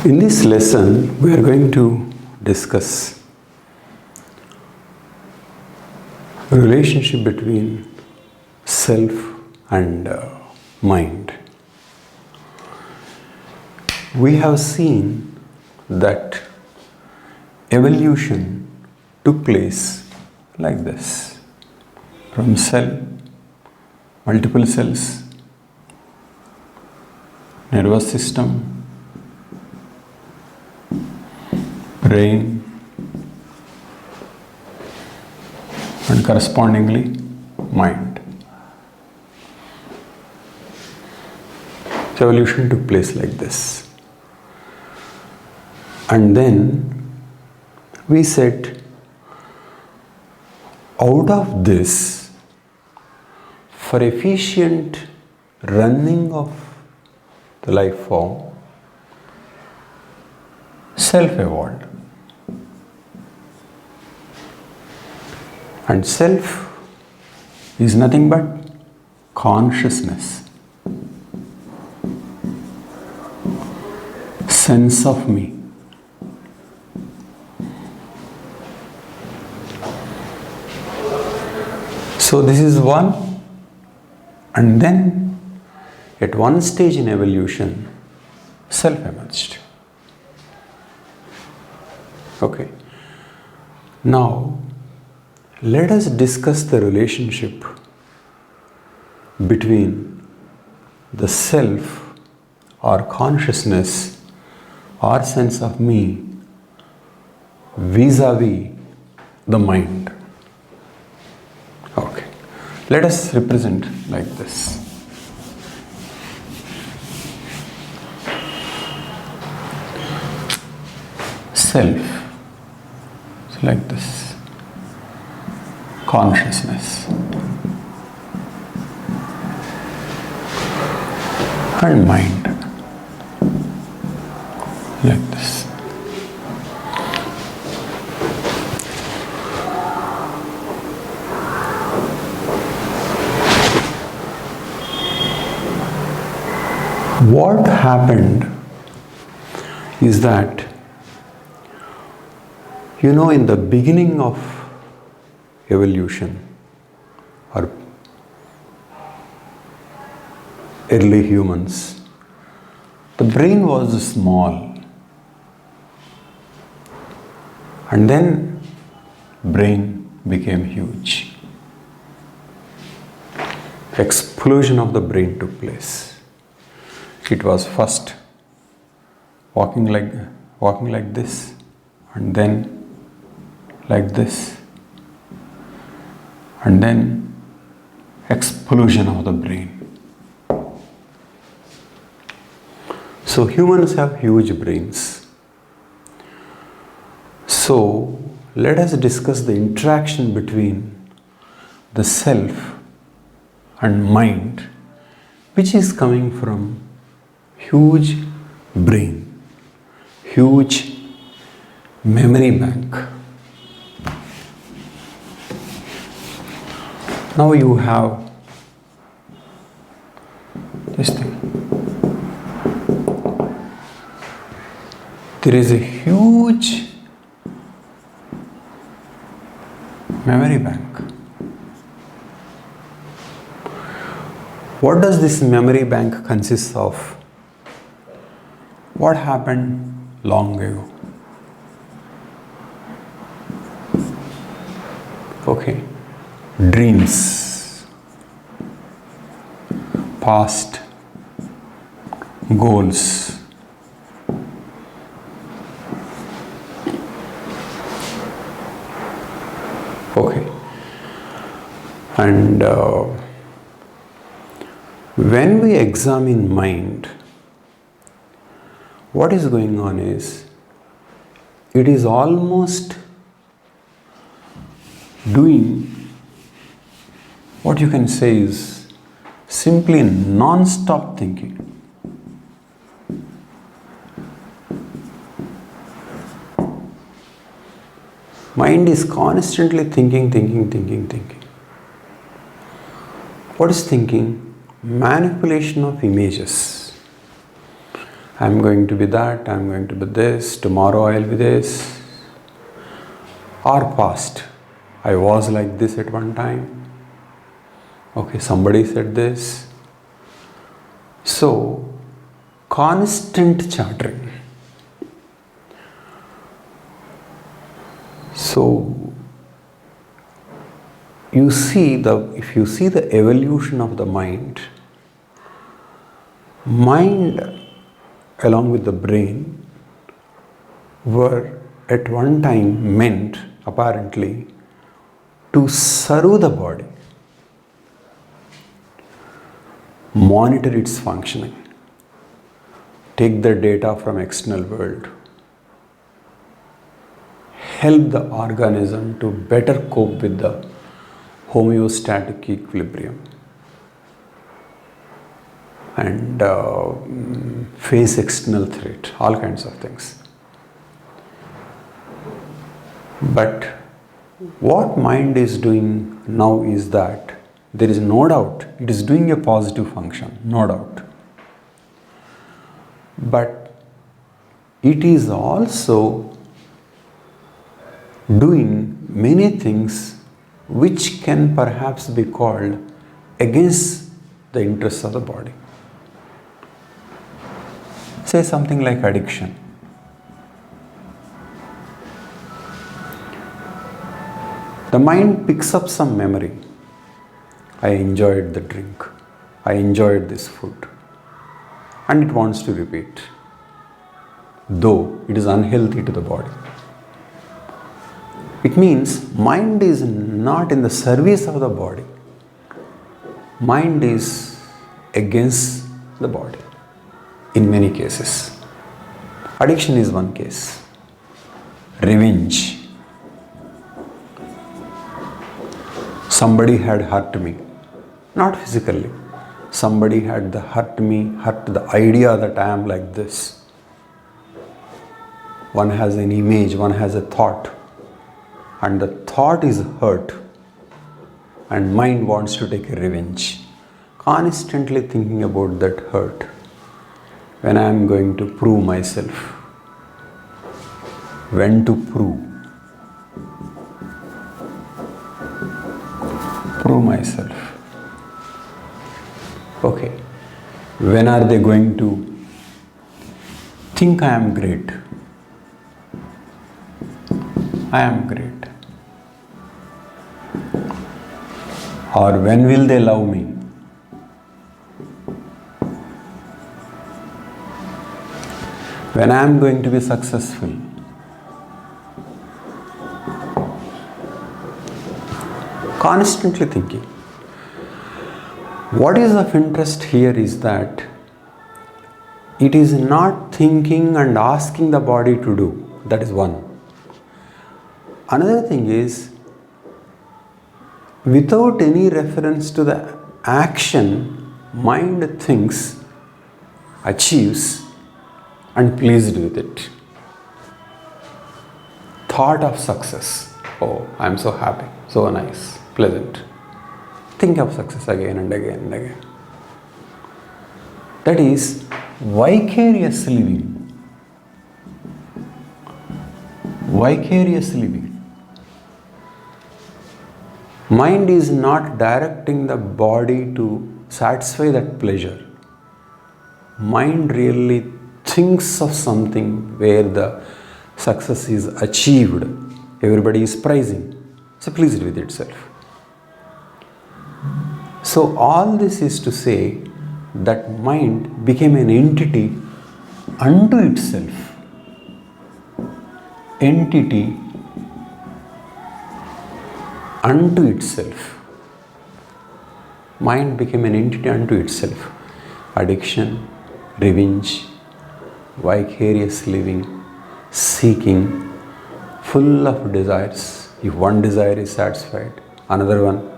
In this lesson, we are going to discuss the relationship between self and mind. We have seen that evolution took place like this, from cell, multiple cells, nervous system, brain, and correspondingly mind. So evolution took place like this. And then we said, out of this, for efficient running of the life form, self evolved. And self is nothing but consciousness, sense of me. So this is one, and then at one stage in evolution, self emerged. Okay. Now, let us discuss the relationship between the self or consciousness or sense of me vis-a-vis the mind. Okay. Let us represent like this. Self. So like this. Consciousness. And mind. Like this. What happened is that, in the beginning of evolution or early humans, the brain was small, and then brain became huge. Explosion of the brain took place. It was first walking like this, and then like this, and then explosion of the brain. So humans have huge brains. So let us discuss the interaction between the self and mind, which is coming from huge brain, huge memory bank. Now you have this thing. There is a huge memory bank. What does this memory bank consist of? What happened long ago? Okay. Dreams, past, goals. Okay. And when we examine mind, what is going on is, it is almost doing what you can say is simply non-stop thinking. Mind is constantly thinking. What is thinking? Manipulation of images. I'm going to be that, I'm going to be this, tomorrow I'll be this. Or past, I was like this at one time. Okay, somebody said this. So, constant chattering. So, if you see the evolution of the mind along with the brain were at one time meant apparently to serve the body, monitor its functioning, take the data from external world, help the organism to better cope with the homeostatic equilibrium and face external threat, all kinds of things. But what mind is doing now is that there is no doubt it is doing a positive function, no doubt. But it is also doing many things which can perhaps be called against the interests of the body. Say something like addiction. The mind picks up some memory. I enjoyed the drink. I enjoyed this food. And it wants to repeat, though it is unhealthy to the body. It means mind is not in the service of the body. Mind is against the body in many cases. Addiction is one case. Revenge. Somebody had hurt me, not physically. Somebody had hurt the idea that I am like this. One has an image, one has a thought, and the thought is hurt, and mind wants to take a revenge. Constantly thinking about that hurt. When I am going to prove myself. When to prove. Prove myself. Okay. When are they going to think I am great? I am great. Or when will they love me? When I am going to be successful? Constantly thinking. What is of interest here is that it is not thinking and asking the body to do. That is one. Another thing is, without any reference to the action, mind thinks, achieves, and pleased with it. Thought of success. Oh, I am so happy, so nice, pleasant. Think of success again and again and again. That is vicarious living. Vicarious living. Mind is not directing the body to satisfy that pleasure. Mind really thinks of something where the success is achieved. Everybody is praising. So pleased with itself. So all this is to say that mind became an entity unto itself. Entity unto itself. Mind became an entity unto itself. Addiction, revenge, vicarious living, seeking, full of desires. If one desire is satisfied, another one.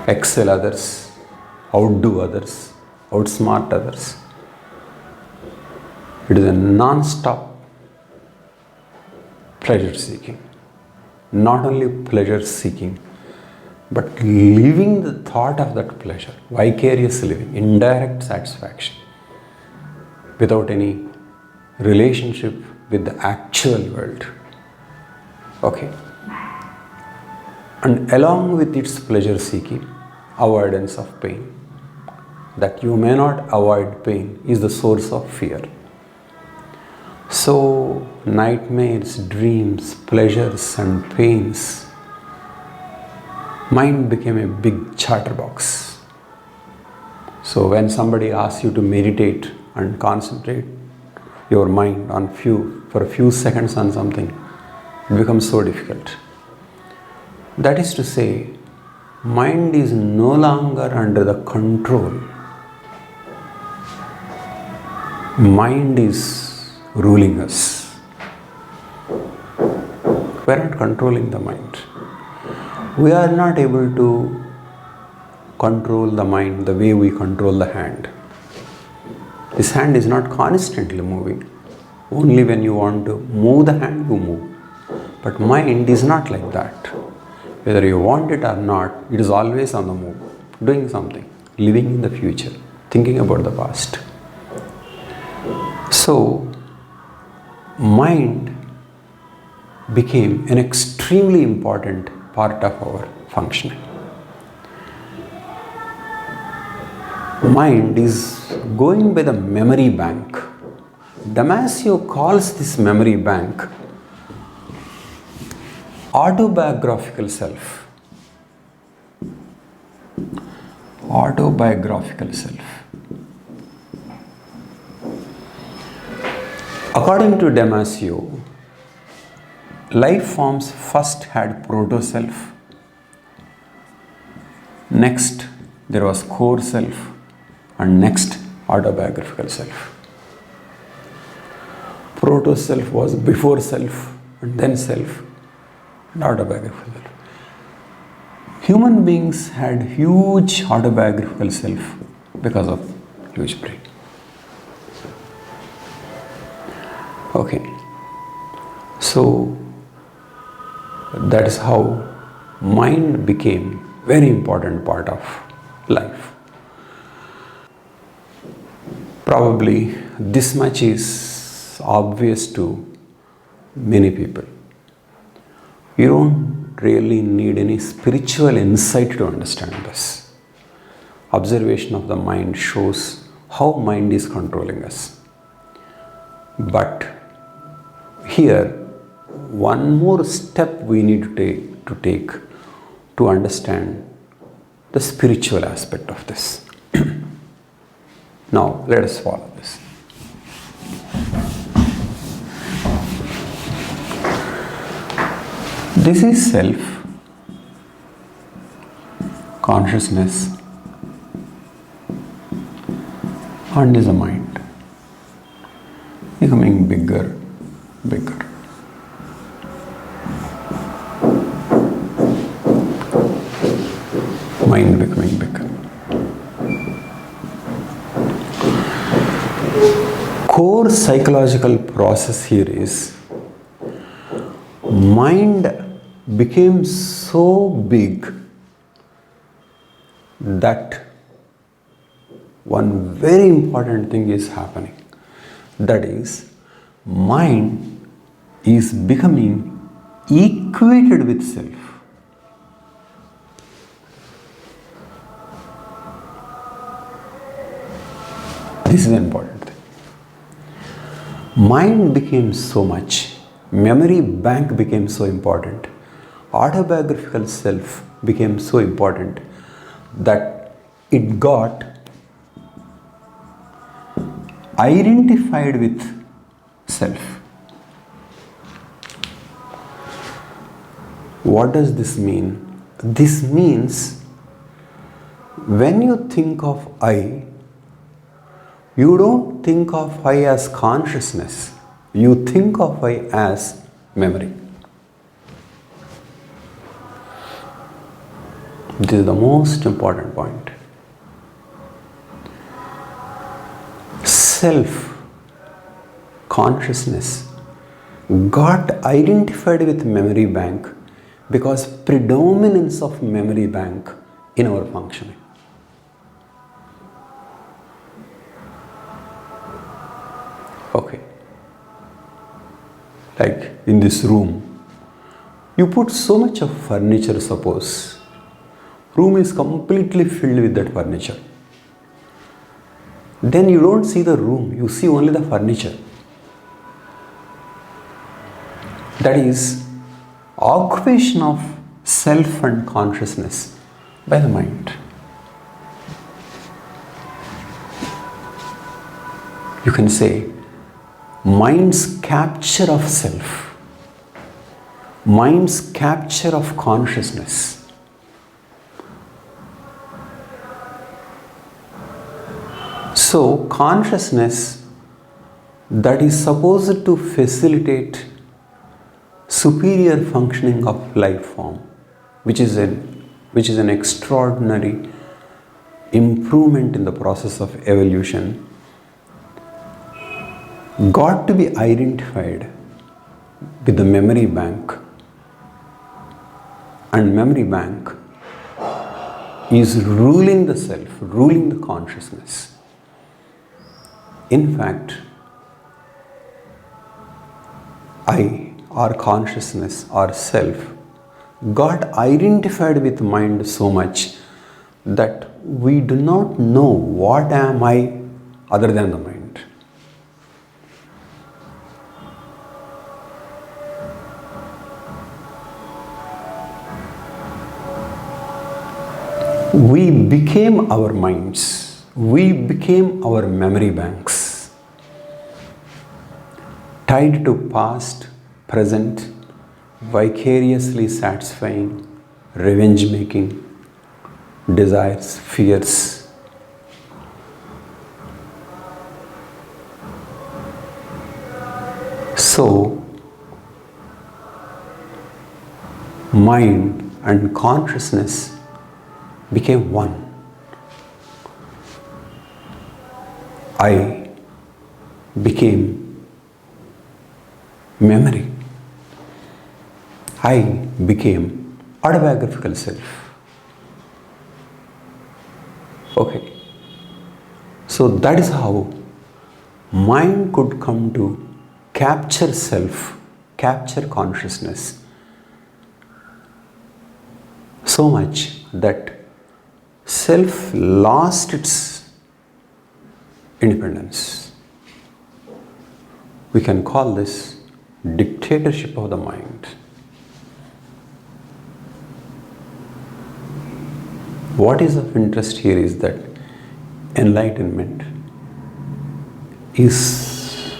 Excel others, outdo others, outsmart others. It is a non-stop pleasure seeking. Not only pleasure seeking, but living the thought of that pleasure, vicarious living, indirect satisfaction, without any relationship with the actual world. Okay? And along with its pleasure seeking, avoidance of pain. That you may not avoid pain is the source of fear. So, nightmares, dreams, pleasures, and pains, mind became a big chatterbox. So, when somebody asks you to meditate and concentrate your mind on for a few seconds on something, it becomes so difficult. That is to say, mind is no longer under the control. Mind is ruling us. We are not controlling the mind. We are not able to control the mind the way we control the hand. This hand is not constantly moving. Only when you want to move the hand, you move. But mind is not like that. Whether you want it or not, it is always on the move, doing something, living in the future, thinking about the past. So, mind became an extremely important part of our functioning. Mind is going by the memory bank. Damasio calls this memory bank autobiographical self. Autobiographical self. According to Damasio, life forms first had proto-self, next there was core self, and next autobiographical self. Proto-self was before self, and then self, and autobiographical self. Human beings had huge autobiographical self because of huge brain. Okay, so that is how mind became very important part of life. Probably this much is obvious to many people. You don't really need any spiritual insight to understand this. Observation of the mind shows how mind is controlling us. But here, one more step we need to take to understand the spiritual aspect of this. Now, let us follow this. This is self, consciousness, and is a mind becoming bigger. Mind becoming bigger. Core psychological process here is mind became so big that one very important thing is happening. That is, mind is becoming equated with self. This is an important thing. Mind became so much, memory bank became so important, autobiographical self became so important that it got identified with self. What does this mean? This means when you think of I, you don't think of I as consciousness, you think of I as memory. This is the most important point. Self, consciousness got identified with memory bank because predominance of memory bank in our functioning. Okay. Like in this room, you put so much of furniture, suppose. Room is completely filled with that furniture. Then you don't see the room, you see only the furniture. That is occupation of self and consciousness by the mind. You can say mind's capture of self, mind's capture of consciousness. So, consciousness that is supposed to facilitate superior functioning of life form, which is an extraordinary improvement in the process of evolution, got to be identified with the memory bank, and memory bank is ruling the self, ruling the consciousness. In fact, I, or consciousness, or self, got identified with mind so much that we do not know what am I other than the mind. We became our minds. We became our memory banks, tied to past, present, vicariously satisfying, revenge making, desires, fears. So, mind and consciousness became one. I became memory. I became autobiographical self. Okay. So that is how mind could come to capture self, capture consciousness, so much that self lost its independence. We can call this dictatorship of the mind. What is of interest here is that enlightenment is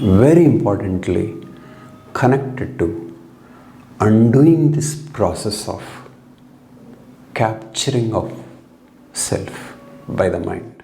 very importantly connected to undoing this process of capturing of self by the mind.